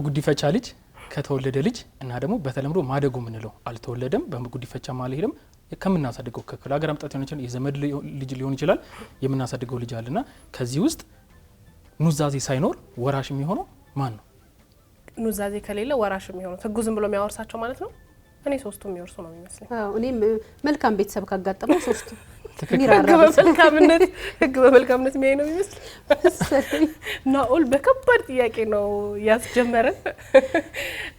የጉዲፈቻ ልጅ ከተወለደ ልጅ እና ደግሞ በተለምዶ ማደጎ ምንለው አልተወለደም በጉዲፈቻ ማለሄለም ከምናሳድገው ከክፍለ ሀገር አምጣት ሊሆን ይችላል የዘመድ ልጅ ሊሆን ይችላል የምናሳድገው ልጅ አለና ከዚህ ውስጥ ኑዛዜ ሳይኖር ወራሽ የሚሆነው ማን ነው? ኑዛዜ ከሌለ ወራሽ የሚሆነው ህጉ ዝም ብሎ የሚያወርሳቸው ማለት ነው። እኔ ሶስቱም የሚወርሱ ነው የሚመስለኝ። እኔ መልካም ቤተሰብ ካጋጠመው ሶስቱ ህግ በመልካምነት የሚያይ ነው የሚመስል። ናኦል በከባድ ጥያቄ ነው ያስጀመረን።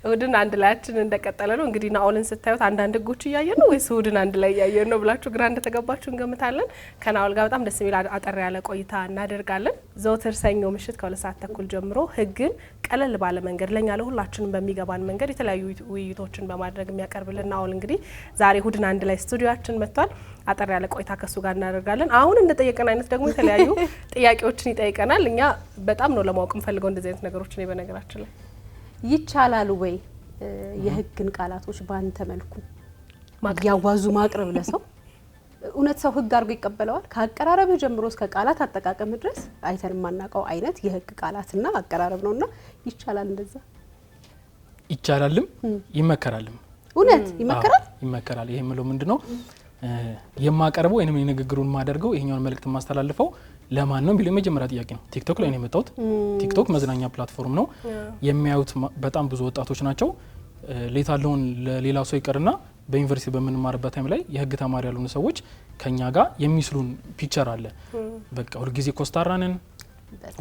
እሁድን አንድ ላያችን እንደቀጠለ ነው። እንግዲህ ናኦልን ስታዩት አንዳንድ ህጎች እያየን ነው ወይስ እሁድን አንድ ላይ እያየን ነው ብላችሁ ግራ እንደተገባችሁ እንገምታለን። ከናኦል ጋር በጣም ደስ የሚል አጠር ያለ ቆይታ እናደርጋለን። ዘወትር ሰኞ ምሽት ከ2 ሰዓት ተኩል ጀምሮ ህግን ቀለል ባለ መንገድ ለኛ ለሁላችንም በሚገባን መንገድ የተለያዩ ውይይቶችን በማድረግ የሚያቀርብልን ናኦል እንግዲህ ዛሬ እሁድን አንድ ላይ ስቱዲዮአችን መጥቷል። አጠር ያለ ቆይታ ከሱ ጋር እናደርጋለን። አሁን እንደጠየቀን አይነት ደግሞ የተለያዩ ጥያቄዎችን ይጠይቀናል። እኛ በጣም ነው ለማወቅ እንፈልገው እንደዚህ አይነት ነገሮችን በነገራችን ላይ ይቻላል ወይ የህግን ቃላቶች ባንተ መልኩ ያዋዙ ማቅረብ ለሰው እውነት ሰው ህግ አድርጎ ይቀበለዋል? ከአቀራረብ ጀምሮ እስከ ቃላት አጠቃቀም ድረስ አይተን ማናቀው አይነት የህግ ቃላትና አቀራረብ ነውና ይቻላል እንደዛ? ይቻላልም ይመከራልም። እውነት ይመከራል። ይሄ ምለው ምንድነው የማቀርበው ወይንም የንግግሩን ማደርገው ይሄኛውን መልእክት ማስተላልፈው ለማን ነው ቢሉ የመጀመሪያ ጥያቄ ነው። ቲክቶክ ላይ ነው የመጣሁት። ቲክቶክ መዝናኛ ፕላትፎርም ነው። የሚያዩት በጣም ብዙ ወጣቶች ናቸው። ሌታለውን ለሌላው ሰው ይቀርና በዩኒቨርሲቲ በምንማርበት ታይም ላይ የህግ ተማሪ ያሉን ሰዎች ከኛ ጋር የሚስሉን ፒክቸር አለ። በቃ ሁሉ ጊዜ ኮስታራንን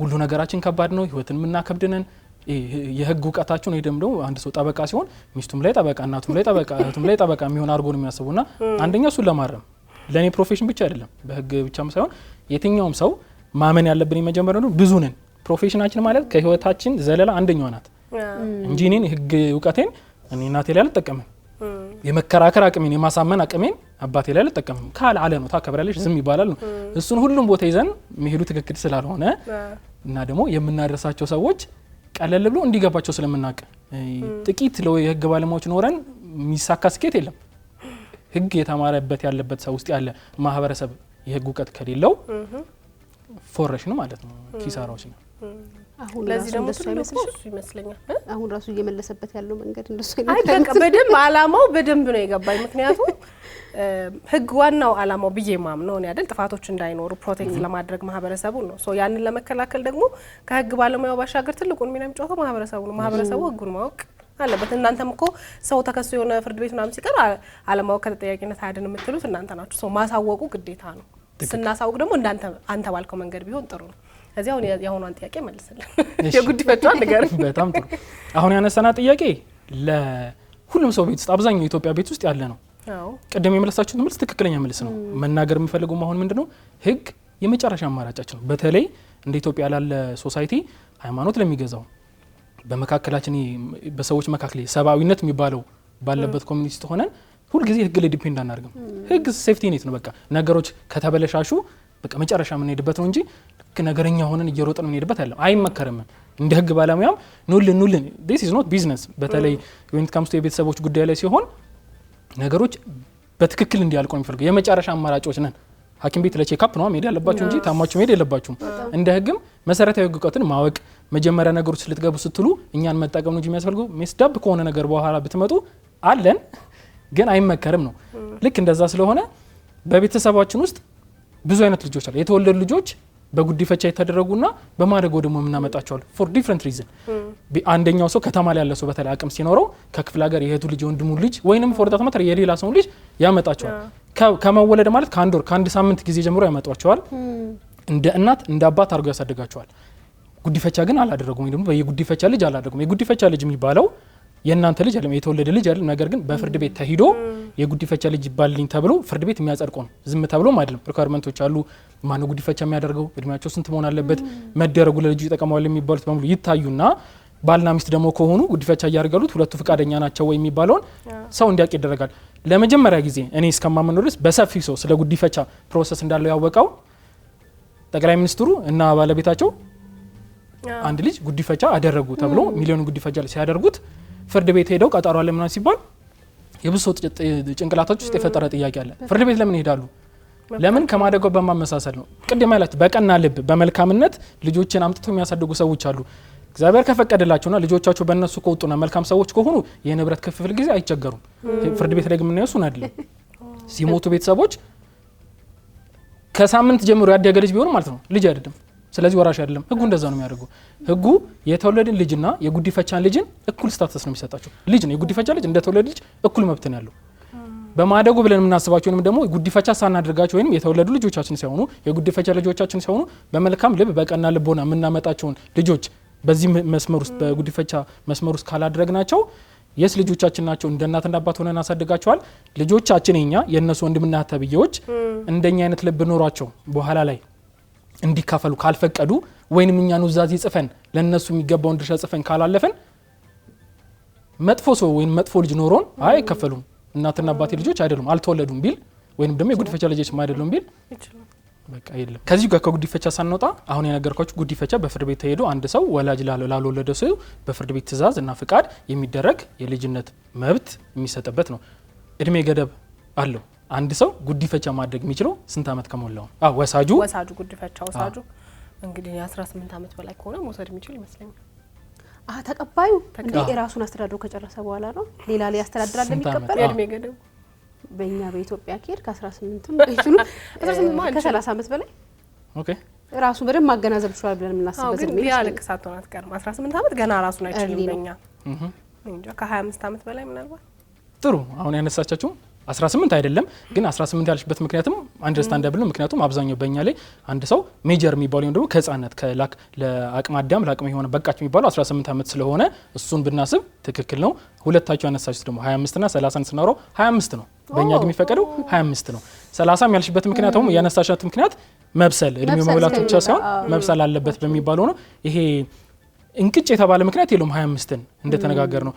ሁሉ ነገራችን ከባድ ነው ህይወትን ምናከብድነን የህግ እውቀታቸው ነው ደግሞ አንድ ሰው ጠበቃ ሲሆን ሚስቱም ላይ ጠበቃ እናቱም ላይ ጠበቃ እህቱም ላይ ጠበቃ የሚሆን አድርጎ ነው የሚያስቡና አንደኛ እሱን ለማረም ለኔ ፕሮፌሽን ብቻ አይደለም በህግ ብቻም ሳይሆን የትኛውም ሰው ማመን ያለብን የመጀመሪያው ነው ብዙ ነን። ፕሮፌሽናችን ማለት ከህይወታችን ዘለላ አንደኛው ናት እንጂ እኔን የህግ እውቀቴን እኔ እናቴ ላይ አልተጠቀምም። የመከራከር አቅሜን የማሳመን አቅሜን አባቴ ላይ አልተጠቀምም። ካል አለ ነው ታከብራለሽ ዝም ይባላል ነው እሱን ሁሉም ቦታ ይዘን መሄዱ ትክክል ስላልሆነ እና ደግሞ የምናደርሳቸው ሰዎች ቀለል ብሎ እንዲገባቸው ስለምናቀ ጥቂት ለው የህግ ባለሙያዎች ኖረን ሚሳካ ስኬት የለም። ህግ የተማረበት ያለበት ሰው ውስጥ ያለ ማህበረሰብ የህግ እውቀት ከሌለው ፎረሽ ነው ማለት ነው ኪሳራዎች ነው። አሁን ለዚህ ደግሞ ትልቁ ይመስለኛል አሁን ራሱ እየመለሰበት ያለው መንገድ እንደሱ አይደለም። በደንብ አላማው በደንብ ነው የገባኝ። ምክንያቱም ህግ ዋናው አላማው ብዬ ማምነው ነው አይደል ጥፋቶች እንዳይኖሩ ፕሮቴክት ለማድረግ ማህበረሰቡ ነው። ሶ ያንን ለመከላከል ደግሞ ከህግ ባለሙያው ባሻገር ትልቁን ሚና የሚጫወተው ማህበረሰቡ ነው። ማህበረሰቡ ህጉን ማወቅ አለበት። እናንተም እኮ ሰው ተከሶ የሆነ ፍርድ ቤት ምናምን ሲቀር አለማወቅ ከተጠያቂነት አያድን የምትሉት እናንተ ናችሁ። ሶ ማሳወቁ ግዴታ ነው። ስናሳውቅ ደግሞ አንተ ባልከው መንገድ ቢሆን ጥሩ ነው። እዚያው የሆነን ጥያቄ መልስልን የጉዲፈቻውን ነገር በጣም ጥሩ። አሁን ያነሳና ጥያቄ ለሁሉም ሰው ቤት ውስጥ አብዛኛው የኢትዮጵያ ቤት ውስጥ ያለ ነው። ቀደም የመለሳችሁት መልስ ትክክለኛ መልስ ነው። መናገር የምፈልገው አሁን ምንድነው ህግ የመጨረሻ አማራጫችን ነው። በተለይ እንደ ኢትዮጵያ ላለ ሶሳይቲ ሃይማኖት ለሚገዛው በመካከላችን በሰዎች መካከል ሰብአዊነት የሚባለው ባለበት ኮሚኒቲ ሆነን ሁሉ ጊዜ ህግ ላይ ዲፔንድ አናርግም። ህግ ሴፍቲ ኔት ነው። በቃ ነገሮች ከተበለሻሹ በቃ መጨረሻ ምን ሄድበት ነው እንጂ ነገረኛ ሆነን እየሮጥን ምን ሄድበት አይደለም። አይመከርም። እንደ ህግ ባለሙያም ኑልን this is not business። በተለይ when it comes to የቤተሰቦች ጉዳይ ላይ ሲሆን ነገሮች በትክክል እንዲያልቁ ነው የሚፈልገው። የመጨረሻ አማራጮች ነን። ሐኪም ቤት ለቼክአፕ ነው መሄድ ያለባችሁ እንጂ ታማችሁ መሄድ የለባችሁም። እንደ ህግም መሰረታዊ ህግ እውቀትን ማወቅ መጀመሪያ ነገሮች ልትገቡ ስትሉ እኛን መጠቀም ነው እንጂ የሚያስፈልገው ሜስዳብ ከሆነ ነገር በኋላ ብትመጡ አለን ግን አይመከርም ነው። ልክ እንደዛ ስለሆነ በቤተሰባችን ውስጥ ብዙ አይነት ልጆች አሉ። የተወለዱ ልጆች በጉዲፈቻ የተደረጉና በማደጎ ደግሞ የምናመጣቸው for different reason። አንደኛው ሰው ከተማ ላይ ያለ ሰው በተለይ አቅም ሲኖረው ከክፍለ ሀገር የእህቱ ልጅ ወንድሙ ልጅ ወይንም for that matter የሌላ ሰው ልጅ ያመጣቸዋል። ከመወለድ ማለት ከአንድ ወር ከአንድ ሳምንት ጊዜ ጀምሮ ያመጣቸዋል። እንደ እናት እንደ አባት አድርገው ያሳድጋቸዋል። ጉዲፈቻ ግን አላደረጉም። ደግሞ በየጉዲፈቻ ልጅ አላደረጉም። የጉዲፈቻ ልጅ የሚባለው የእናንተ ልጅ አይደለም የተወለደ ልጅ አይደለም። ነገር ግን በፍርድ ቤት ተሂዶ የጉዲፈቻ ልጅ ይባልልኝ ተብሎ ፍርድ ቤት የሚያጸድቀው ነው። ዝም ተብሎም አይደለም። ሪኳየርመንቶች አሉ። ማነው ጉዲፈቻ የሚያደርገው እድሜያቸው ስንት መሆን አለበት መደረጉ ለልጁ ይጠቀማል የሚባሉት በሙሉ ይታዩና ባልና ሚስት ደግሞ ከሆኑ ጉዲፈቻ እያደረጋሉት ሁለቱ ፍቃደኛ ናቸው ወይ የሚባለውን ሰው እንዲያውቅ ይደረጋል። ለመጀመሪያ ጊዜ እኔ እስከማመን ድረስ በሰፊው ሰው ስለ ጉዲፈቻ ፕሮሰስ እንዳለው ያወቀው ጠቅላይ ሚኒስትሩ እና ባለቤታቸው አንድ ልጅ ጉዲፈቻ አደረጉ ተብሎ ሚሊዮን ጉዲፈቻ ሲያደርጉት ፍርድ ቤት ሄደው ቀጠሮ አለ ምናምን ሲባል የብዙ ጭንቅላቶች ውስጥ የፈጠረ ጥያቄ አለ። ፍርድ ቤት ለምን ይሄዳሉ? ለምን ከማደጎ በማመሳሰል ነው። ቅድም ማለት በቀና ልብ በመልካምነት ልጆችን አምጥተው የሚያሳድጉ ሰዎች አሉ። እግዚአብሔር ከፈቀደላቸውና ልጆቻቸው በእነሱ ከወጡና መልካም ሰዎች ከሆኑ የንብረት ክፍፍል ጊዜ አይቸገሩም። ፍርድ ቤት ላይ ግን የምናየው እሱን አይደለም። ሲሞቱ ቤተሰቦች ከሳምንት ጀምሮ ያደገ ልጅ ቢሆን ማለት ነው ልጅ አይደለም፣ ስለዚህ ወራሽ አይደለም። ህጉ እንደዛ ነው የሚያደርገው። ህጉ የተወለደን ልጅና የጉዲፈቻን ልጅን እኩል ስታተስ ነው የሚሰጣቸው። ልጅ ነው የጉዲፈቻ ልጅ እንደተወለደ ልጅ እኩል መብት ነው ያለው። በማደጉ ብለን የምናስባቸው ወይም ደግሞ ጉዲፈቻ ሳናደርጋቸው ወይም የተወለዱ ልጆቻችን ሲሆኑ የጉዲፈቻ ልጆቻችን ሲሆኑ በመልካም ልብ በቀና ልቦና የምናመጣቸውን ልጆች በዚህ መስመር ውስጥ በጉዲፈቻ መስመር ውስጥ ካላደረግናቸው የስ ልጆቻችን ናቸው። እንደ እናትና አባት ሆነን አሳድጋቸዋል። ልጆቻችን የእነሱ ወንድምና ተብዬዎች እንደኛ አይነት ልብ ኖሯቸው በኋላ ላይ እንዲካፈሉ ካልፈቀዱ ወይንም እኛ ኑዛዜ ጽፈን ለነሱ የሚገባውን ድርሻ ጽፈን ካላለፈን መጥፎ ሰው ወይም መጥፎ ልጅ ኖሮን አይከፈሉም እናትና አባቴ ልጆች አይደሉም አልተወለዱም ቢል ወይንም ደግሞ የጉዲፈቻ ልጆች አይደሉም ቢል በቃ የለም። ከዚህ ጋር ከጉዲፈቻ ሳንወጣ አሁን የነገርኳችሁ ጉዲፈቻ በፍርድ ቤት ተሄዶ አንድ ሰው ወላጅ ላልወለደ ሰው በፍርድ ቤት ትእዛዝ እና ፍቃድ የሚደረግ የልጅነት መብት የሚሰጥበት ነው። እድሜ ገደብ አለው። አንድ ሰው ጉዲፈቻ ማድረግ የሚችለው ስንት አመት ከሞላው? ወሳጁ ጉዲፈቻ ወሳጁ እንግዲህ 18 አመት በላይ ከሆነ መውሰድ የሚችል ይመስለኛል። ተቀባዩ እንዴ የራሱን አስተዳድሮ ከጨረሰ በኋላ ነው ሌላ ላይ ያስተዳድራል የሚቀበል እድሜ ገደቡ በእኛ በኢትዮጵያ ከሄድ ከ18ም በይችሉ ከ30 አመት በላይ ኦኬ ራሱ በደም ማገናዘብ ይችላል ብለን የምናስበው ግን ቢያልቅ ሳትሆናት ቀርም 18 አመት ገና ራሱን አይችልም። በእኛ እንጃ ከ25 አመት በላይ ምናልባት ጥሩ። አሁን ያነሳቻችሁ 18 አይደለም ግን 18 ያልሽበት ምክንያቱም አንደርስታንዳብል ነው። ምክንያቱም አብዛኛው በእኛ ላይ አንድ ሰው ሜጀር የሚባለው ደግሞ ከህፃነት ለአቅመ አዳም ለአቅመ የሆነ በቃች የሚባለው 18 አመት ስለሆነ እሱን ብናስብ ትክክል ነው። ሁለታችሁ ያነሳችሁት ደግሞ 25 እና 30 ስናወራው 25 ነው። በእኛ ግን የሚፈቀደው 25 ነው። 30 ያልሽበት ምክንያት ደግሞ ያነሳሻት ምክንያት መብሰል እድሜው መብላት ብቻ ሳይሆን መብሰል አለበት በሚባለው ነው። ይሄ እንቅጭ የተባለ ምክንያት የለውም። 25ን እንደተነጋገር ነው።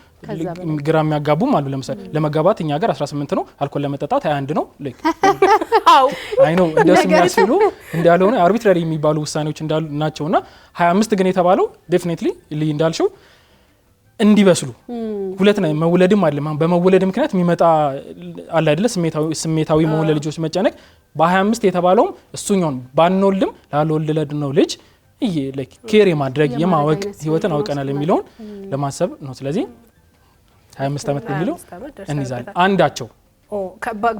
ግራ የሚያጋቡም አሉ። ለምሳሌ ለመጋባት እኛ ሀገር 18 ነው፣ አልኮል ለመጠጣት 21 ነው። አይ ነው እንደሱ የሚያስሉ እንዳልሆነ አርቢትራሪ የሚባሉ ውሳኔዎች እንዳሉ ናቸውና 25 ግን የተባለው ዴፊኒትሊ እንዳልሽው እንዲበስሉ ሁለት ነው። መውለድም አይደለም በመወለድ ምክንያት የሚመጣ አለ አይደለ ስሜታዊ መሆን ለልጆች መጨነቅ በ25 የተባለውም እሱኛውን ባንወልድም ላልወለድ ነው ልጅ ኬር የማድረግ የማወቅ ህይወትን አውቀናል የሚለውን ለማሰብ ነው። ስለዚህ 25 አመት በሚለው እንይዛለን። አንዳቸው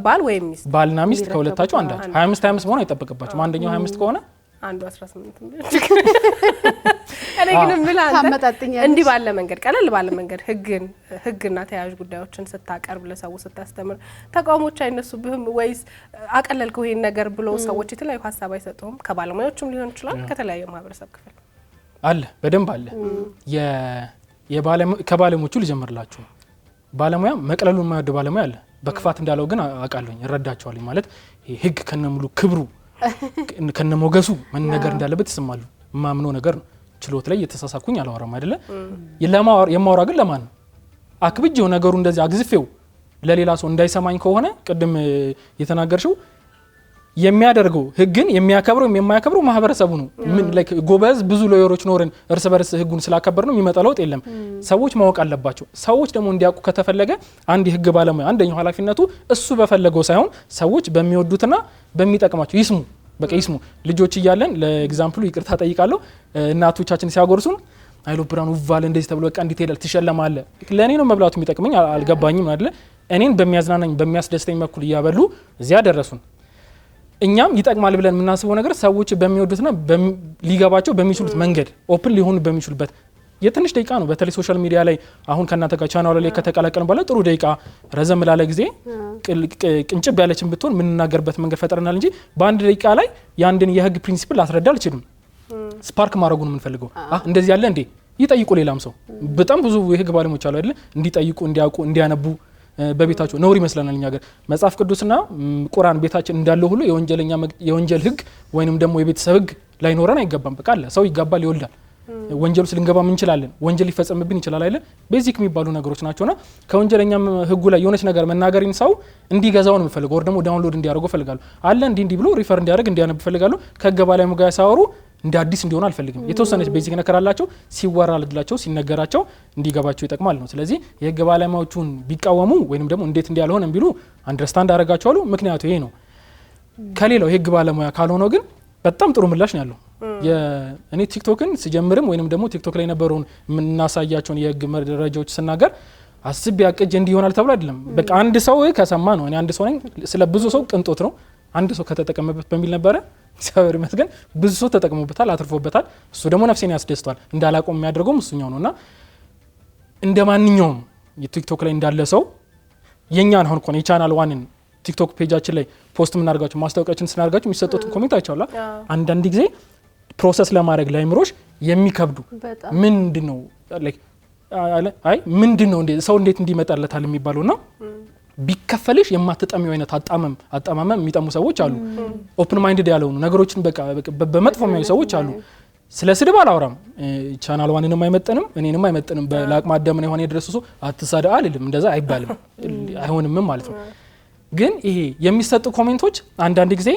ባል ወይም ሚስት ባልና ሚስት ከሁለታቸው አንዳቸው 25 መሆን አይጠበቅባቸውም። አንደኛው 25 ከሆነ አንዱ 18 እኔ ግን ምንላንተ እንዲህ ባለ መንገድ ቀለል ባለ መንገድ ህግና ተያያዥ ጉዳዮችን ስታቀርብ ለሰው ስታስተምር ተቃውሞች አይነሱብህም ወይስ አቀለልከው ይሄን ነገር ብሎ ሰዎች የተለያዩ ሀሳብ አይሰጡም? ከባለሙያዎችም ሊሆን ይችላል ከተለያዩ ማህበረሰብ ክፍል አለ በደንብ አለ። ከባለሙያዎቹ ልጀምርላችሁ። ባለሙያ መቅለሉን የማይወድ ባለሙያ አለ። በክፋት እንዳለው ግን አውቃለሁኝ እረዳቸዋለሁ። ማለት ህግ ከነሙሉ ክብሩ ከነሞገሱ ምን ነገር እንዳለበት ይሰማሉ። ማምኖ ነገር ነው። ችሎት ላይ የተሳሳኩኝ አላወራም አይደለ? የማወራ ግን ለማን ነው? አክብጄው ነገሩ እንደዚህ አግዝፌው ለሌላ ሰው እንዳይሰማኝ ከሆነ ቅድም የተናገርሽው የሚያደርገው ህግን የሚያከብረው የማያከብረው ማህበረሰቡ ነው። ምን ላይክ ጎበዝ ብዙ ሎየሮች ኖርን እርስ በርስ ህጉን ስላከበር ነው የሚመጣ ለውጥ የለም። ሰዎች ማወቅ አለባቸው። ሰዎች ደግሞ እንዲያውቁ ከተፈለገ አንድ የህግ ባለሙያ አንደኛው ኃላፊነቱ እሱ በፈለገው ሳይሆን ሰዎች በሚወዱትና በሚጠቅማቸው ይስሙ። በቃ ይስሙ። ልጆች እያለን ለኤግዛምፕሉ ይቅርታ ጠይቃለሁ እናቶቻችን ሲያጎርሱን አይሎፕራን ውቫለ እንደዚህ ተብሎ በቃ እንዴት ሄዳል ትሸለማለህ። ለኔ ነው መብላቱ የሚጠቅመኝ አልገባኝም አይደለ? እኔን በሚያዝናናኝ በሚያስደስተኝ በኩል እያበሉ እዚያ ደረሱን። እኛም ይጠቅማል ብለን የምናስበው ነገር ሰዎች በሚወዱትና ሊገባቸው በሚችሉት መንገድ ኦፕን ሊሆኑ በሚችሉበት የትንሽ ደቂቃ ነው። በተለይ ሶሻል ሚዲያ ላይ አሁን ከእናንተ ጋር ቻናል ላይ ከተቀላቀልን በኋላ ጥሩ ደቂቃ ረዘም ላለ ጊዜ ቅንጭብ ያለችን ብትሆን የምንናገርበት መንገድ ፈጥረናል እንጂ በአንድ ደቂቃ ላይ የአንድን የህግ ፕሪንሲፕል ላስረዳ አልችልም። ስፓርክ ማድረጉን የምንፈልገው እንደዚህ ያለ እንዴ ይጠይቁ። ሌላም ሰው በጣም ብዙ የህግ ባለሙያዎች አሉ አይደል? እንዲጠይቁ እንዲያውቁ እንዲያነቡ በቤታቸው ነውር ይመስላል። እኛ ሀገር መጽሐፍ ቅዱስና ቁርአን ቤታችን እንዳለው ሁሉ የወንጀል ህግ ወይንም ደግሞ የቤተሰብ ህግ ላይኖረን አይገባም። በቃ አለ ሰው ይጋባል ይወልዳል። ወንጀል ውስጥ ልንገባም እንችላለን። ወንጀል ሊፈጸምብን ይችላል አይደል? ቤዚክ የሚባሉ ነገሮች ናቸውና ከወንጀለኛም ህጉ ላይ የሆነች ነገር መናገሪን ሰው እንዲገዛው ነው የምፈልገው ወር ደግሞ ዳውንሎድ እንዲያደርገው ፈልጋለሁ አለ እንዲህ ብሎ ሪፈር እንዲያደርግ እንዲያነብ ፈልጋለሁ። ከህግ ባለሙያ ጋር ሳወሩ እንደ አዲስ እንዲሆን አልፈልግም። የተወሰነች ቤዚክ ነገር አላቸው ሲወራላቸው ሲነገራቸው እንዲገባቸው ይጠቅማል ነው። ስለዚህ የህግ ባለሙያዎቹን ቢቃወሙ ወይንም ደግሞ እንዴት እንዲያልሆነ ቢሉ አንደርስታንድ አደርጋቸዋለሁ። ምክንያቱ ይሄ ነው። ከሌላው የህግ ባለሙያ ካልሆነው ግን በጣም ጥሩ ምላሽ ነው ያለው። እኔ ቲክቶክን ስጀምርም ወይንም ደግሞ ቲክቶክ ላይ የነበረውን የምናሳያቸውን የህግ መረጃዎች ስናገር አስቤ አቅጄ እንዲህ ይሆናል ተብሎ አይደለም። በቃ አንድ ሰው ከሰማ ነው። እኔ አንድ ሰው ነኝ፣ ስለ ብዙ ሰው ቅንጦት ነው አንድ ሰው ከተጠቀመበት በሚል ነበረ። እግዚአብሔር ይመስገን ብዙ ሰው ተጠቅሞበታል፣ አትርፎበታል። እሱ ደግሞ ነፍሴን ያስደስቷል። እንዳላቆም የሚያደርገውም እሱኛው ነውና እንደ ማንኛውም የቲክቶክ ላይ እንዳለ ሰው የኛን አሁን ኮን የቻናል ዋንን ቲክቶክ ፔጃችን ላይ ፖስት የምናደርጋቸው ማስታወቂያችን ስናደርጋቸው የሚሰጡትን ኮሜንት አይቻላ አንዳንድ ጊዜ ፕሮሰስ ለማድረግ ላይምሮሽ የሚከብዱ ምንድነው ላይክ አይ ምንድነው ሰው እንዴት እንዲመጣለታል የሚባለውና ቢከፈልሽ የማትጠሚው አይነት አጣማመም የሚጠሙ ሰዎች አሉ። ኦፕን ማይንድድ ያለው ነገሮችን በቃ በመጥፎ የሚያዩ ሰዎች አሉ። ስለ ስድብ አላወራም። ቻናል ዋንንም አይመጠንም እኔንም አይመጠንም። በላቅማ አዳም ነው የሆነ የደረሱ ሰው አትሳደብ አልልም። እንደዛ አይባልም አይሆንም ማለት ነው። ግን ይሄ የሚሰጡ ኮሜንቶች አንዳንድ ጊዜ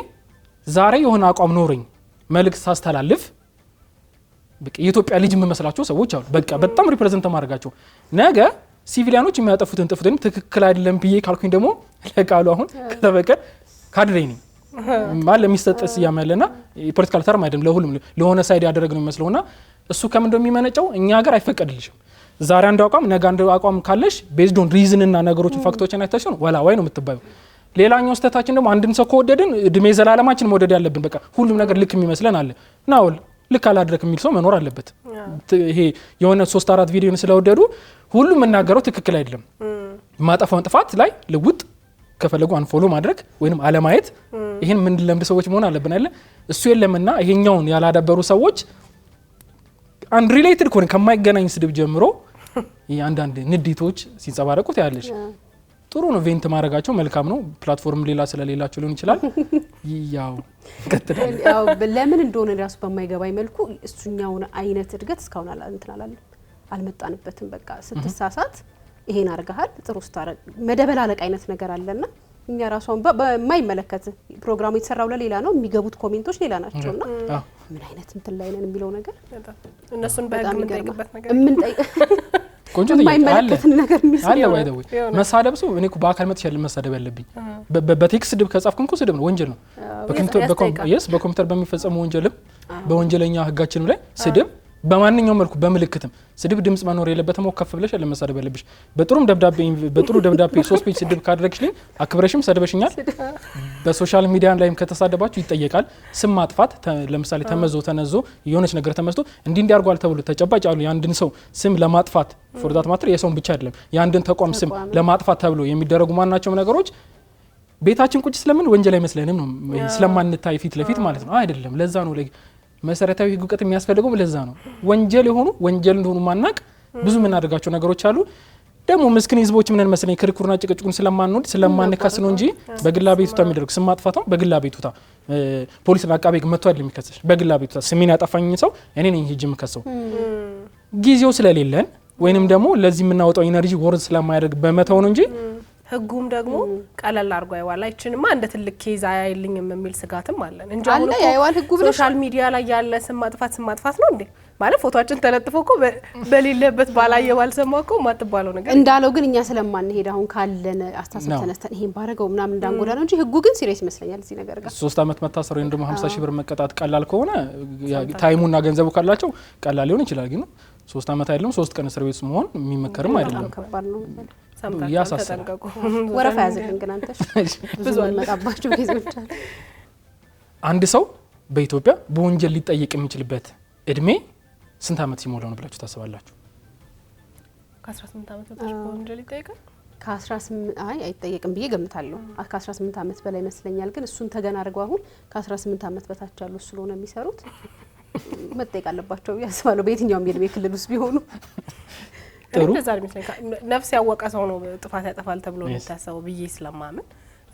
ዛሬ የሆነ አቋም ኖርኝ መልእክት ሳስተላልፍ በቃ የኢትዮጵያ ልጅ የምመስላቸው ሰዎች አሉ። በቃ በጣም ሪፕሬዘንት ማድረጋቸው ነገ ሲቪሊያኖች የሚያጠፉትን ጥፍትን ትክክል አይደለም ብዬ ካልኩኝ ደግሞ ለቃሉ አሁን ከተበቀል ካድሬ ነኝ ማለት ለሚሰጠስ ያመለና የፖለቲካል ተርም አይደለም ለሁሉም ለሆነ ሳይድ ያደረግ ነው የሚመስለውና እሱ ከምን እንደሚመነጨው እኛ ሀገር አይፈቀድልሽም። ዛሬ አንድ አቋም ነገ አንድ አቋም ካለሽ ቤዝድ ኦን ሪዝን እና ነገሮችን ፋክቶችን አይታሽ ነው ወላ ወይ ነው የምትባየው። ሌላኛው ስተታችን ደግሞ አንድን ሰው ከወደድን እድሜ ዘላለማችን መውደድ ያለብን በቃ ሁሉም ነገር ልክ የሚመስለን አለ ናውል ልክ አላድረክ የሚል ሰው መኖር አለበት። ይሄ የሆነ 3-4 ቪዲዮን ስለወደዱ ሁሉም መናገረው ትክክል አይደለም። ማጠፋውን ጥፋት ላይ ልውጥ ከፈለጉ አንፎሎ ማድረግ ወይንም አለማየት ይሄን ምን ለምድ ሰዎች መሆን አለብን አይደል? እሱ የለምና ይሄኛውን ያላዳበሩ ሰዎች አንሪሌትድ ኮን ከማይገናኝ ስድብ ጀምሮ አንዳንድ ንዲቶች ሲንጸባረቁት ያለሽ ጥሩ ነው። ቬንት ማድረጋቸው መልካም ነው። ፕላትፎርም ሌላ ስለሌላቸው ሊሆን ይችላል። ያው ለምን እንደሆነ ራሱ በማይገባኝ መልኩ እሱኛውን አይነት እድገት እስካሁን አልመጣንበትም። በቃ ስትሳሳት ይሄን አርጋሃል ጥሩ ስታረግ መደበላለቅ አይነት ነገር አለና እኛ ራሷን በማይመለከት ፕሮግራሙ የተሰራው ለሌላ ነው የሚገቡት ኮሜንቶች ሌላ ናቸውና ምን አይነት እንትን ላይ ነን የሚለው ነገር እነሱን በህግ የምንጠይቅበት ነገር ቆንጆ የማይመለከት ነገር አለ ወይ ደው መሳደብ ሰው እኔ በአካል መጥቻለሁ መሳደብ ያለብኝ በቴክስት ስድብ ከጻፍኩ እንኳን ስድብ ነው ወንጀል ነው። በኮምፒውተር በሚፈጸሙ ወንጀልም በወንጀለኛ ህጋችንም ላይ ስድብ በማንኛውም መልኩ በመልእክትም ስድብ ድምጽ መኖር የለበትም። ወከፍ ብለሽ ለመሳደብ ያለብሽ በጥሩ ደብዳቤ 3 ፔጅ ስድብ ካደረግሽልኝ አክብረሽም ሰድበሽኛል። በሶሻል ሚዲያ ላይም ከተሳደባችሁ ይጠየቃል። ስም ማጥፋት ለምሳሌ ተነዞ የሆነች ነገር ተመስቶ እንዲያርጓል ተብሎ ተጨባጭ ያሉ የአንድን ሰው ስም ለማጥፋት ፎርዳት ማትር የሰውን ብቻ አይደለም የአንድን ተቋም ስም ለማጥፋት ተብሎ የሚደረጉ ማናቸውም ነገሮች ቤታችን ቁጭ ስለምን ወንጀል አይመስለንም ነው ስለማንታይ ፊት ለፊት ማለት ነው አይደለም። ለዛ ነው መሰረታዊ ህግ እውቀት የሚያስፈልገው ለዛ ነው። ወንጀል እንደሆኑ ማናቅ ብዙ ምን አድርጋቸው ነገሮች አሉ። ደግሞ ምስኪን ህዝቦች ምን እንመስለኝ ክርክሩና ጭቅጭቁን ስለማንወድ ስለማንከስ ነው እንጂ በግላ ቤቱታ የሚደረግ ስም ማጥፋታው በግላ ቤቱታ ፖሊስና አቃቤ ህግ መጥቶ አይደለም የሚከሰሽ። በግላ ቤቱታ ስሜን ያጠፋኝ ሰው እኔ ነኝ ሂጅ የምከሰው። ጊዜው ስለሌለን ወይንም ደግሞ ለዚህ የምናወጣው ኢነርጂ ወርድ ስለማያደርግ በመተው ነው እንጂ ህጉም ደግሞ ቀለል አርጓ ይዋል አይችንማ እንደ ትልቅ ኬዝ አይልኝም የሚል ስጋትም አለን እንጂ አሁን ሶሻል ሚዲያ ላይ ያለ ስም ማጥፋት ነው እንዴ ማለት ፎቶአችን ተለጥፎ እኮ በሌለበት ባላየ ባልሰማው እኮ ማጥባለው ነገር እንዳለው ግን እኛ ስለማንሄድ አሁን ካለን አስተሳሰብ ተነስተን ይሄን ባረገው ምናምን እንዳንጎዳ ነው እንጂ ህጉ ግን ሲሪየስ ይመስለኛል እዚህ ነገር ጋር 3 አመት መታሰር ወይም ደግሞ 50,000 ብር መቀጣት ቀላል ከሆነ ታይሙና ገንዘቡ ካላቸው ቀላል ሊሆን ይችላል። ግን 3 አመት አይደለም 3 ቀን እስር ቤት መሆን የሚመከርም አይደለም። ከባድ ነው። ተጠንቀቁ። ወረፋ ያዘልን ግን አንተሽ ብዙ መጣባቸው ጊዜዎች አሉ። አንድ ሰው በኢትዮጵያ በወንጀል ሊጠየቅ የሚችልበት እድሜ ስንት አመት ሲሞላው ነው ብላችሁ ታስባላችሁ? ከ18 አመት በታች በወንጀል ይጠየቃል? ከ18 አይጠየቅም ብዬ ገምታለሁ። ከ18 አመት በላይ ይመስለኛል። ግን እሱን ተገና አድርገው አሁን ከ18 አመት በታች ያሉ ስለሆነ የሚሰሩት መጠየቅ አለባቸው ያስባለው በየትኛውም የእድሜ ክልል ውስጥ ቢሆኑ ጥሩ ነፍስ ያወቀ ሰው ነው ጥፋት ያጠፋል ተብሎ ነው የታሰበው ብዬ ስለማምን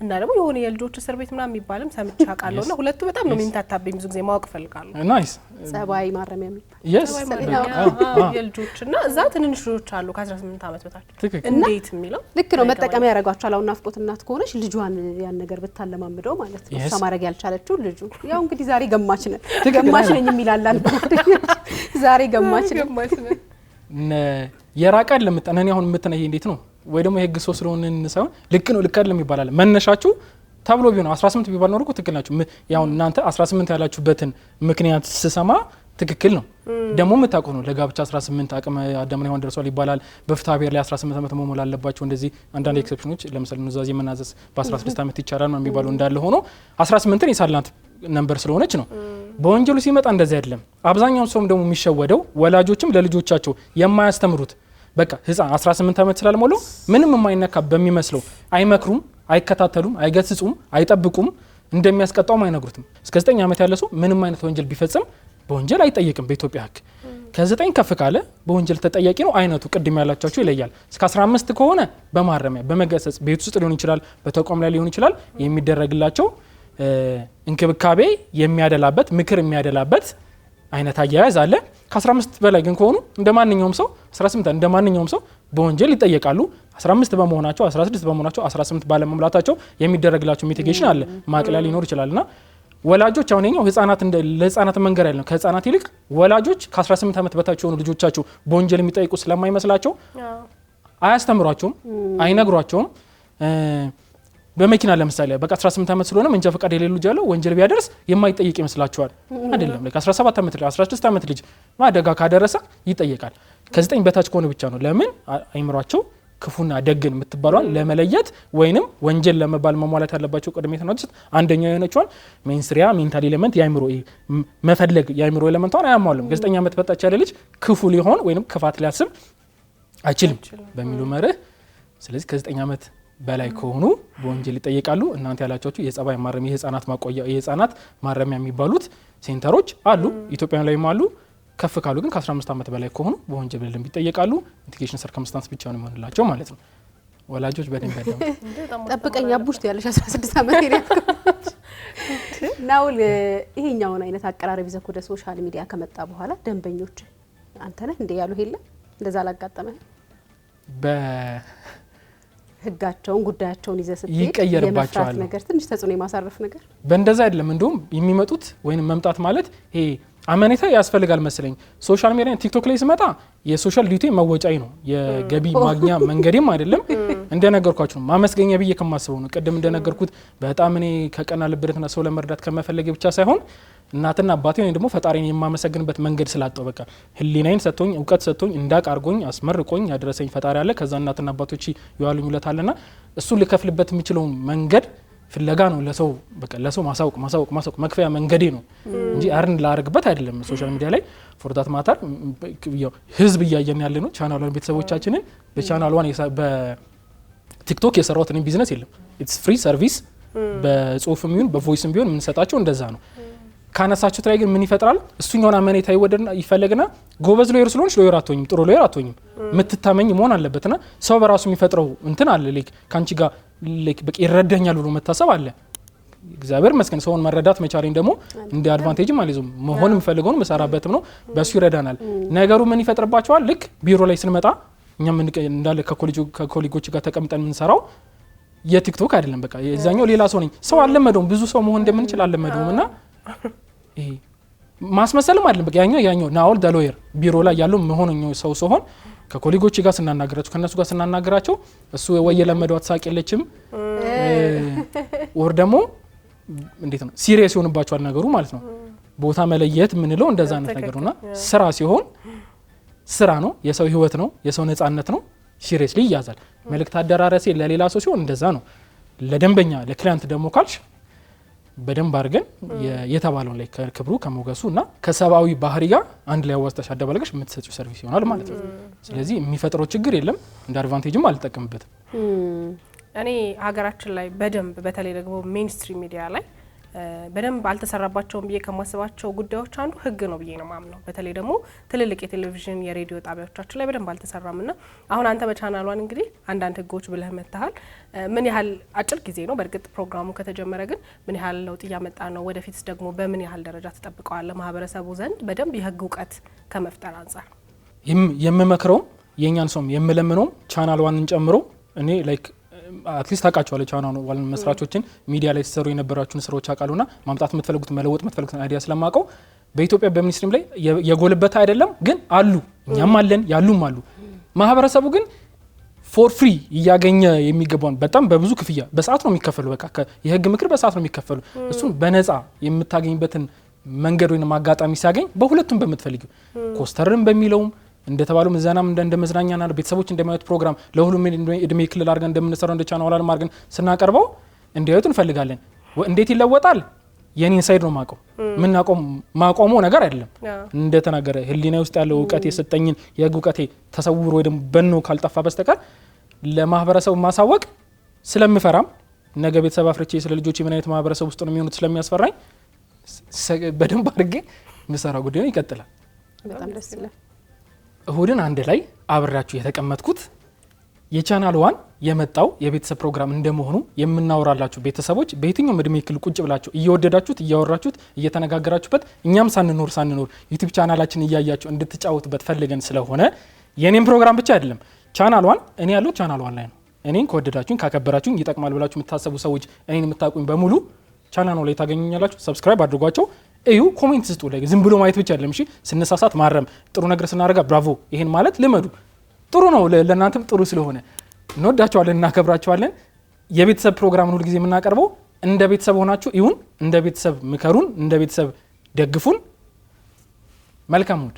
እና ደግሞ የሆነ የልጆች እስር ቤት ምናምን የሚባልም ሰምቼ አውቃለሁና ሁለቱ በጣም ነው የሚንታታብኝ ብዙ ጊዜ ማወቅ ፈልጋለሁ። ናይስ ጸባይ ማረሚያ የሚባል የልጆችና እዛ ትንንሽ ልጆች አሉ ከ18 አመት በታች እንዴት የሚለው ልክ ነው መጠቀም ያደርጋቸዋል። አሁን ናፍቆት እናት ከሆነች ልጇን ያን ነገር ብታለማምደው ማለት ነው እሷ ማድረግ ያልቻለችው ልጁ ያው እንግዲህ ዛሬ ገማች ነኝ የሚላላል ዛሬ ገማች ነኝ የራቃል ለምጠነን አሁን የምትነይ እንዴት ነው ወይ ደግሞ የህግ ሰው ስለሆነን ሳይሆን ልክ ነው ልክ አይደለም ይባላል። መነሻችሁ ተብሎ ቢሆን 18 ቢባል ኖሮ ትክክል ናችሁ። ያው እናንተ 18 ያላችሁበትን ምክንያት ስሰማ ትክክል ነው። ደግሞ የምታውቁ ነው ለጋብቻ 18 አቅመ አዳምና ሔዋን ደርሷል ይባላል። በፍትሐ ብሔር ላይ 18 ዓመት መሞላ አለባቸው። እንደዚህ አንዳንድ ኤክሰፕሽኖች ለምሳሌ ኑዛዜ መናዘዝ በ16 ዓመት ይቻላል ነው የሚባለው እንዳለ ሆኖ 18ን የሳላት ነምበር ስለሆነች ነው። በወንጀሉ ሲመጣ እንደዚህ አይደለም። አብዛኛው ሰውም ደግሞ የሚሸወደው ወላጆችም ለልጆቻቸው የማያስተምሩት በቃ ህፃን 18 ዓመት ስላልሞላው ምንም የማይነካ በሚመስለው አይመክሩም፣ አይከታተሉም፣ አይገስጹም፣ አይጠብቁም፣ እንደሚያስቀጣውም አይነግሩትም። እስከ 9 ዓመት ያለ ሰው ምንም አይነት ወንጀል ቢፈጽም በወንጀል አይጠየቅም በኢትዮጵያ ህግ። ከ9 ከፍ ካለ በወንጀል ተጠያቂ ነው። አይነቱ ቅድም ያላቻቸው ይለያል። እስከ 15 ከሆነ በማረሚያ በመገሰጽ ቤት ውስጥ ሊሆን ይችላል፣ በተቋም ላይ ሊሆን ይችላል የሚደረግላቸው እንክብካቤ የሚያደላበት ምክር የሚያደላበት አይነት አያያዝ አለ። ከ15 በላይ ግን ከሆኑ እንደማንኛውም ሰው 18 እንደማንኛውም ሰው በወንጀል ይጠየቃሉ። 15 በመሆናቸው 16 በመሆናቸው 18 ባለመሙላታቸው የሚደረግላቸው ሚቲጌሽን አለ፣ ማቅለያ ሊኖር ይችላልና ወላጆች አሁን የኛው ለህፃናት መንገር ያለ ነው። ከህፃናት ይልቅ ወላጆች ከ18 ዓመት በታች የሆኑ ልጆቻቸው በወንጀል የሚጠይቁ ስለማይመስላቸው አያስተምሯቸውም፣ አይነግሯቸውም። በመኪና ለምሳሌ በቃ 18 ዓመት ስለሆነ መንጃ ፈቃድ የሌለው ልጅ ያለው ወንጀል ቢያደርስ የማይጠይቅ ይመስላችኋል? አይደለም። ለካ 17 ዓመት ልጅ 16 ዓመት ልጅ አደጋ ካደረሰ ይጠየቃል። ከ9 በታች ከሆነ ብቻ ነው። ለምን አይምሯቸው ክፉና ደግን የምትባሏን ለመለየት ወይንም ወንጀል ለመባል መሟላት ያለባቸው ቅድሚያ ተናውስ አንደኛው የሆነችዋን ሜንስትሪያ ሜንታል ኤሌመንት ያይምሮ መፈለግ ያይምሮ ኤሌመንቷን አያሟሉም። ከ9 ዓመት በታች ያለ ልጅ ክፉ ሊሆን ወይንም ክፋት ሊያስብ አይችልም በሚሉ መርህ ስለዚህ ከ9 ዓመት በላይ ከሆኑ በወንጀል ይጠየቃሉ። እናንተ ያላችኋቸው የጸባይ ማረሚያ የህፃናት ማቆያ የህፃናት ማረሚያ የሚባሉት ሴንተሮች አሉ፣ ኢትዮጵያ ላይም አሉ። ከፍ ካሉ ግን ከ15 ዓመት በላይ ከሆኑ በወንጀል በደንብ ይጠየቃሉ። ሚቲጌሽን ሰርከምስታንስ ብቻ ነው የሚሆንላቸው ማለት ነው። ወላጆች በደንብ ያደሙ ጠብቀኝ አቡሽ ያለሽ 16 ዓመት ይሪያከ ናውል ይሄኛውን አይነት አቀራረብ ይዘህ ወደ ሶሻል ሚዲያ ከመጣ በኋላ ደንበኞች አንተ ነህ እንደ ያሉ ሄለ እንደዛ አላጋጠመህ? ህጋቸውን ጉዳያቸውን ይዘህ ስትሄድ ይቀየርባቸዋል ነገር ትንሽ ተጽዕኖ የማሳረፍ ነገር በእንደዛ አይደለም። እንደውም የሚመጡት ወይንም መምጣት ማለት ይሄ አመኔታ ያስፈልጋል መሰለኝ። ሶሻል ሚዲያ ቲክቶክ ላይ ስመጣ የሶሻል ዲዩቲ መወጫይ ነው የገቢ ማግኛ መንገዴም አይደለም። እንደነገርኳችሁ ማመስገኛ ብዬ ከማስበው ነው። ቀደም እንደነገርኩት በጣም እኔ ከቀና ልብረትና ሰው ለመርዳት ከመፈለግ ብቻ ሳይሆን እናትና አባቴ ወይ ደግሞ ፈጣሪን የማመሰግንበት መንገድ ስላጣው በቃ ህሊናዬን ሰጥቶኝ እውቀት ሰጥቶኝ እንዳቅ አርጎኝ አስመርቆኝ ያደረሰኝ ፈጣሪ አለ። ከዛ እናትና አባቶች ይዋሉኝ ውለታ አለና እሱን ልከፍልበት የሚችለው መንገድ ፍለጋ ነው። ለሰው በቃ ለሰው ማሳወቅ መክፈያ መንገዴ ነው እንጂ አርን ላርግበት አይደለም። ሶሻል ሚዲያ ላይ ፎርዳት ማታር ህዝብ እያየን ያለ ነው። ቻናሏን ቤተሰቦቻችንን በቻናሏን በቲክቶክ የሰራሁት እኔ ቢዝነስ የለም። ኢትስ ፍሪ ሰርቪስ በጽሁፍም ይሁን በቮይስም ቢሆን የምንሰጣቸው እንደዛ ነው። ካነሳችሁት ላይ ግን ምን ይፈጥራል? እሱኛውን አመኔታ ይወደድና ይፈልግና ጎበዝ ሎየር ስለሆንሽ ሎየር አትሆኝም፣ ጥሩ ሎየር አትሆኝም፣ የምትታመኝ መሆን አለበትና ሰው በራሱ የሚፈጥረው እንትን አለ። ላይክ ካንቺ ጋር ላይክ በቃ ይረዳኛል ብሎ መታሰብ አለ። እግዚአብሔር መስገን ሰውን መረዳት መቻሌን ደግሞ እንደ አድቫንቴጅ ማለት ነው። መሆን የምፈልገውን መሰራበትም ነው፣ በሱ ይረዳናል። ነገሩ ምን ይፈጥርባቸዋል? ልክ ቢሮ ላይ ስንመጣ እኛም እንዳለ ከኮሊጎች ጋር ተቀምጠን የምንሰራው የቲክቶክ አይደለም። በቃ የዛኛው ሌላ ሰው ነኝ። ሰው አልለመደውም፣ ብዙ ሰው መሆን እንደምንችል አልለመደውም እና ይሄ ማስመሰልም አይደለም። በቃ ያኛው ናውል ሎየር ቢሮ ላይ ያለው መሆንኛው ሰው ሲሆን ከኮሊጎች ጋር ስናናገራቸው ከነሱ ጋር ስናናገራቸው እሱ ወይ የለመደው አትሳቅ የለችም ወር ደግሞ እንዴት ነው ሲሪየስ ይሆንባቸዋል ነገሩ ማለት ነው። ቦታ መለየት ምንለው እንደዛ አይነት ነገር ነውና ስራ ሲሆን ስራ ነው፣ የሰው ህይወት ነው፣ የሰው ነጻነት ነው፣ ሲሪየስሊ ይያዛል። መልእክት አደራረሴ ለሌላ ሰው ሲሆን እንደዛ ነው። ለደንበኛ ለክላይንት ደግሞ ካልሽ በደንብ አድርገን የተባለውን ላይ ከክብሩ ከሞገሱ እና ከሰብአዊ ባህሪ ጋር አንድ ላይ አዋዝተሽ አደባለገሽ የምትሰጪው ሰርቪስ ይሆናል ማለት ነው። ስለዚህ የሚፈጥረው ችግር የለም፣ እንደ አድቫንቴጅም አልጠቀምበትም። እኔ ሀገራችን ላይ በደንብ በተለይ ደግሞ ሜንስትሪም ሚዲያ ላይ በደንብ አልተሰራባቸውም ብዬ ከማስባቸው ጉዳዮች አንዱ ህግ ነው ብዬ ነው ማምነው። በተለይ ደግሞ ትልልቅ የቴሌቪዥን የሬዲዮ ጣቢያዎቻችን ላይ በደንብ አልተሰራምና አሁን አንተ በቻናሏን እንግዲህ አንዳንድ ህጎች ብለህ መጥተሃል። ምን ያህል አጭር ጊዜ ነው በእርግጥ ፕሮግራሙ ከተጀመረ፣ ግን ምን ያህል ለውጥ እያመጣ ነው? ወደፊትስ ደግሞ በምን ያህል ደረጃ ተጠብቀዋለህ ማህበረሰቡ ዘንድ በደንብ የህግ እውቀት ከመፍጠር አንጻር? የምመክረውም የኛን ሰውም የምለምነውም ቻናሏንን ጨምሮ እኔ ላይክ አትሊስት ታውቃቸዋለች ቻናሏን መስራቾችን ሚዲያ ላይ ሲሰሩ የነበራችሁን ስራዎች አውቃሉና ማምጣት የምትፈልጉት መለወጥ የምትፈልጉት አይዲያ ስለማውቀው በኢትዮጵያ በሚኒስትሪም ላይ የጎልበታ አይደለም ግን አሉ፣ እኛም አለን፣ ያሉም አሉ። ማህበረሰቡ ግን ፎር ፍሪ እያገኘ የሚገባውን በጣም በብዙ ክፍያ በሰዓት ነው የሚከፈሉ። በቃ የህግ ምክር በሰዓት ነው የሚከፈሉ። እሱን በነፃ የምታገኝበትን መንገድ ወይም አጋጣሚ ሲያገኝ በሁለቱም በምትፈልጊው ኮስተርን በሚለውም እንደተባለው ምዘናም እንደ መዝናኛና ቤተሰቦች እንደማየት ፕሮግራም ለሁሉም እድሜ ክልል አድርገን እንደምንሰራው እንደ ቻናል አለም አድርገን ስናቀርበው እንዲያዩት እንፈልጋለን። እንዴት ይለወጣል? የኔን ሳይድ ነው ማቆሙ ነገር አይደለም። እንደተናገረ ህሊና ውስጥ ያለው እውቀት የሰጠኝን የህግ እውቀቴ ተሰውሮ ወይ ደግሞ በኖ ካልጠፋ በስተቀር ለማህበረሰቡ ማሳወቅ ስለምፈራም ነገ ቤተሰብ አፍርቼ ስለ ልጆች ምን አይነት ማህበረሰብ ውስጥ ነው የሚሆኑት ስለሚያስፈራኝ በደንብ አድርጌ ምሰራ ጉዳይ ነው ይቀጥላል። በጣም ደስ ይላል። እሁድን አንድ ላይ አብራችሁ የተቀመጥኩት የቻናል ዋን የመጣው የቤተሰብ ፕሮግራም እንደመሆኑ የምናወራላችሁ ቤተሰቦች በየትኛውም እድሜ ክልል ቁጭ ብላችሁ እየወደዳችሁት እያወራችሁት እየተነጋገራችሁበት እኛም ሳንኖር ዩቲዩብ ቻናላችን እያያችሁ እንድትጫወቱበት ፈልገን ስለሆነ የኔም ፕሮግራም ብቻ አይደለም ቻናል ዋን እኔ ያለው ቻናል ዋን ላይ ነው። እኔን ከወደዳችሁኝ ካከበራችሁኝ ይጠቅማል ብላችሁ የምታሰቡ ሰዎች እኔን የምታውቁኝ በሙሉ ቻናሉ ላይ ታገኙኛላችሁ። ሰብስክራይብ አድርጓቸው፣ እዩ፣ ኮሜንት ስጡ። ላይ ዝም ብሎ ማየት ብቻ አይደለም። እሺ ስንሳሳት ማረም፣ ጥሩ ነገር ስናደርጋ ብራቮ ይሄን ማለት ልመዱ። ጥሩ ነው፣ ለእናንተም ጥሩ ስለሆነ እንወዳቸዋለን፣ እናከብራቸዋለን። የቤተሰብ ፕሮግራምን ሁሉ ጊዜ የምናቀርበው እንደ ቤተሰብ ሆናችሁ ይሁን፣ እንደ ቤተሰብ ምከሩን፣ እንደ ቤተሰብ ደግፉን። መልካም ሙድ